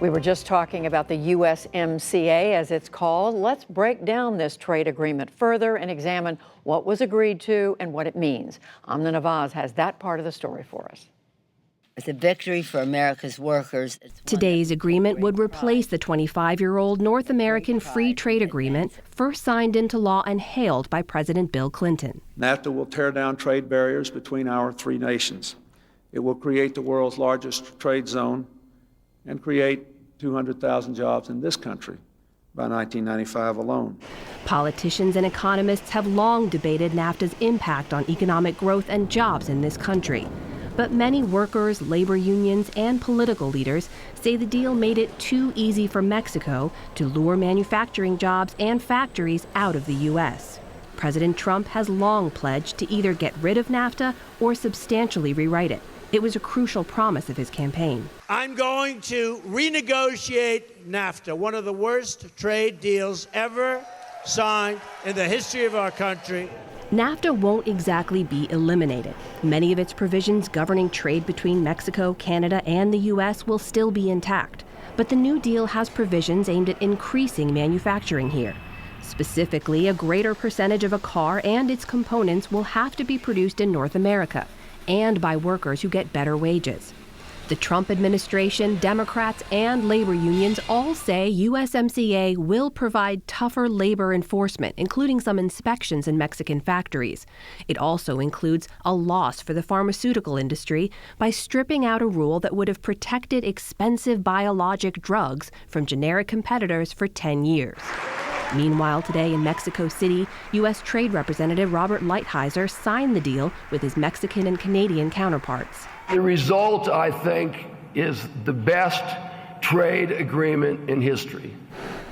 We were just talking about the USMCA, as it's called. Let's break down this trade agreement further and examine what was agreed to and what it means. Amna Nawaz has that part of the story for us. It's a victory for America's workers. Today's agreement would replace the 25-year-old North American Free Trade Agreement, first signed into law and hailed by President Bill Clinton. NAFTA will tear down trade barriers between our three nations. It will create the world's largest trade zone and create 200,000 jobs in this country by 1995 alone. Politicians and economists have long debated NAFTA's impact on economic growth and jobs in this country. But many workers, labor unions, and political leaders say the deal made it too easy for Mexico to lure manufacturing jobs and factories out of the U.S. President Trump has long pledged to either get rid of NAFTA or substantially rewrite it. It was a crucial promise of his campaign. I'm going to renegotiate NAFTA, one of the worst trade deals ever signed in the history of our country. NAFTA won't exactly be eliminated. Many of its provisions governing trade between Mexico, Canada, and the U.S. will still be intact. But the new deal has provisions aimed at increasing manufacturing here. Specifically, a greater percentage of a car and its components will have to be produced in North America, and by workers who get better wages. The Trump administration, Democrats, and labor unions all say USMCA will provide tougher labor enforcement, including some inspections in Mexican factories. It also includes a loss for the pharmaceutical industry by stripping out a rule that would have protected expensive biologic drugs from generic competitors for 10 years. Meanwhile, today in Mexico City, U.S. Trade Representative Robert Lighthizer signed the deal with his Mexican and Canadian counterparts. The result, I think, is the best trade agreement in history.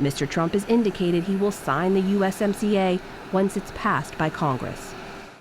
Mr. Trump has indicated he will sign the USMCA once it's passed by Congress.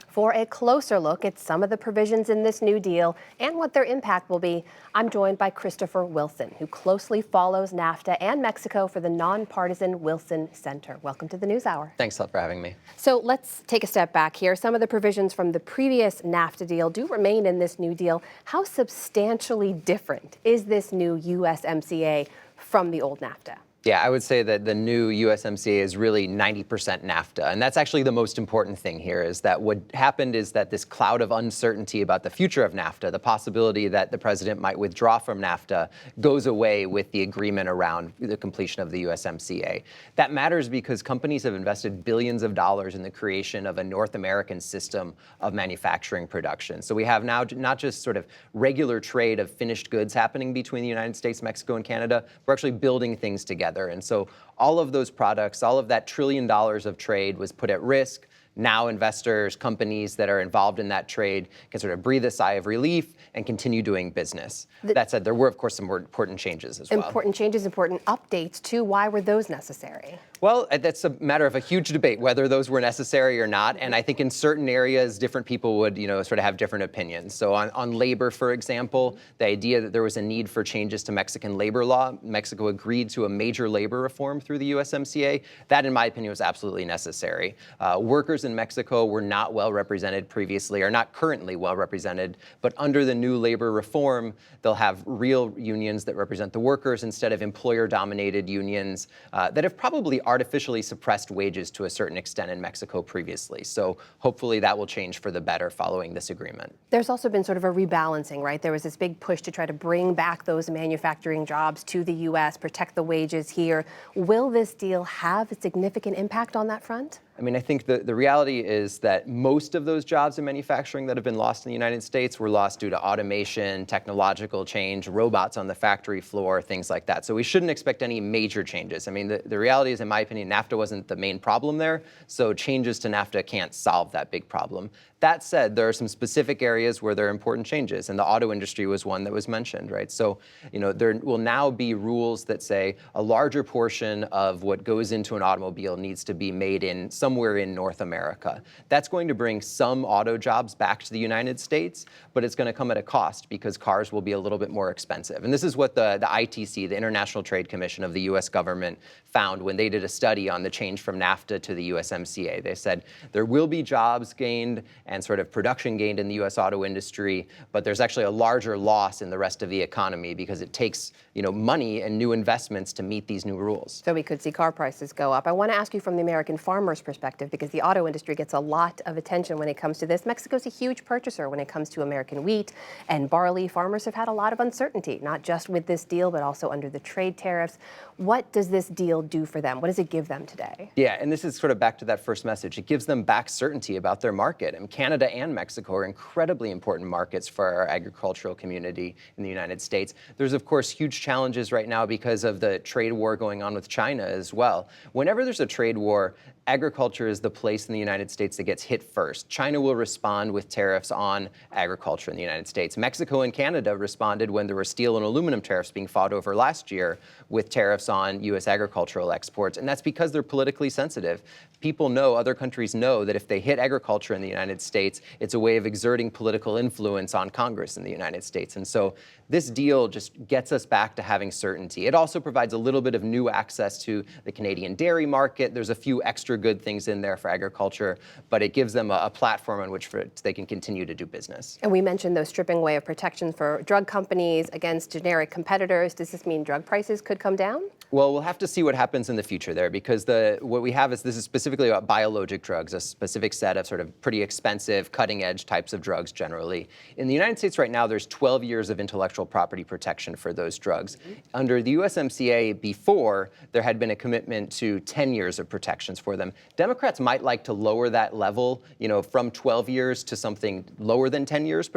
For a closer look at some of the provisions in this new deal and what their impact will be, I'm joined by Christopher Wilson, who closely follows NAFTA and Mexico for the nonpartisan Wilson Center. Welcome to the NewsHour. Thanks a lot for having me. So let's take a step back here. Some of the provisions from the previous NAFTA deal do remain in this new deal. How substantially different is this new USMCA from the old NAFTA? Yeah, I would say that the new USMCA is really 90% NAFTA. And that's actually the most important thing here, is that what happened is that this cloud of uncertainty about the future of NAFTA, the possibility that the president might withdraw from NAFTA, goes away with the agreement around the completion of the USMCA. That matters because companies have invested billions of dollars in the creation of a North American system of manufacturing production. So we have now not just sort of regular trade of finished goods happening between the United States, Mexico, and Canada, we're actually building things together. And so all of those products, all of that $1 trillion of trade was put at risk. Now investors, companies that are involved in that trade can sort of breathe a sigh of relief and continue doing business. That said, there were, of course, some more important changes as well. Important changes, important updates, too. Why were those necessary? Well, that's a matter of a huge debate, whether those were necessary or not. And I think in certain areas, different people would, sort of have different opinions. So on labor, for example, the idea that there was a need for changes to Mexican labor law, Mexico agreed to a major labor reform through the USMCA. That, in my opinion, was absolutely necessary. Workers in Mexico were not well represented previously, or not currently well represented. But under the new labor reform, they'll have real unions that represent the workers instead of employer-dominated unions that have probably artificially suppressed wages to a certain extent in Mexico previously. So hopefully that will change for the better following this agreement. There's also been sort of a rebalancing, right? There was this big push to try to bring back those manufacturing jobs to the U.S., protect the wages here. Will this deal have a significant impact on that front? I mean, I think the reality is that most of those jobs in manufacturing that have been lost in the United States were lost due to automation, technological change, robots on the factory floor, things like that. So we shouldn't expect any major changes. I mean, the reality is, in my opinion, NAFTA wasn't the main problem there, so changes to NAFTA can't solve that big problem. That said, there are some specific areas where there are important changes, and the auto industry was one that was mentioned, right? So, there will now be rules that say a larger portion of what goes into an automobile needs to be made in somewhere in North America. That's going to bring some auto jobs back to the United States, but it's going to come at a cost because cars will be a little bit more expensive. And this is what the ITC, the International Trade Commission of the U.S. government, found when they did a study on the change from NAFTA to the USMCA. They said there will be jobs gained and sort of production gained in the U.S. auto industry, but there's actually a larger loss in the rest of the economy because it takes, money and new investments to meet these new rules. So we could see car prices go up. I want to ask you from the American farmer's perspective, because the auto industry gets a lot of attention when it comes to this. Mexico's a huge purchaser when it comes to American wheat and barley. Farmers have had a lot of uncertainty, not just with this deal, but also under the trade tariffs. What does this deal do for them? What does it give them today? Yeah, and this is sort of back to that first message. It gives them back certainty about their market. And Canada and Mexico are incredibly important markets for our agricultural community in the United States. There's, of course, huge challenges right now because of the trade war going on with China as well. Whenever there's a trade war, agriculture is the place in the United States that gets hit first. China will respond with tariffs on agriculture in the United States. Mexico and Canada responded when there were steel and aluminum tariffs being fought over last year with tariffs on U.S. agricultural exports. And that's because they're politically sensitive. People know, other countries know, that if they hit agriculture in the United States, it's a way of exerting political influence on Congress in the United States. And so this deal just gets us back to having certainty. It also provides a little bit of new access to the Canadian dairy market. There's a few extra good things in there for agriculture, but it gives them a platform on which they can continue to do business. And we mentioned those stripping away of protections for drug companies against generic competitors. Does this mean drug prices could come down? Well, we'll have to see what happens in the future there, because what we have is this is specifically about biologic drugs, a specific set of sort of pretty expensive, cutting-edge types of drugs generally. In the United States right now, there's 12 years of intellectual property protection for those drugs. Under the USMCA before, there had been a commitment to 10 years of protections for them. Democrats might like to lower that level, from 12 years to something lower than 10 years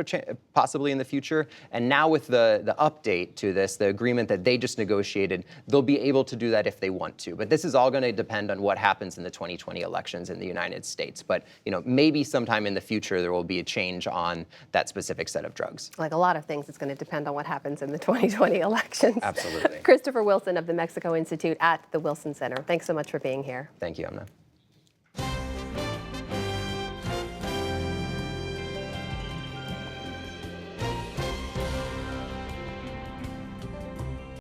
possibly in the future. And now with the update to this, the agreement that they just negotiated, they'll be able to do that if they want to. But this is all going to depend on what happens in the 2020 elections in the United States. But maybe sometime in the future there will be a change on that specific set of drugs. Like a lot of things, it's going to depend on what happens in the 2020 elections. Absolutely. Christopher Wilson of the Mexico Institute at the Wilson Center. Thanks so much for being here. Thank you, Amna.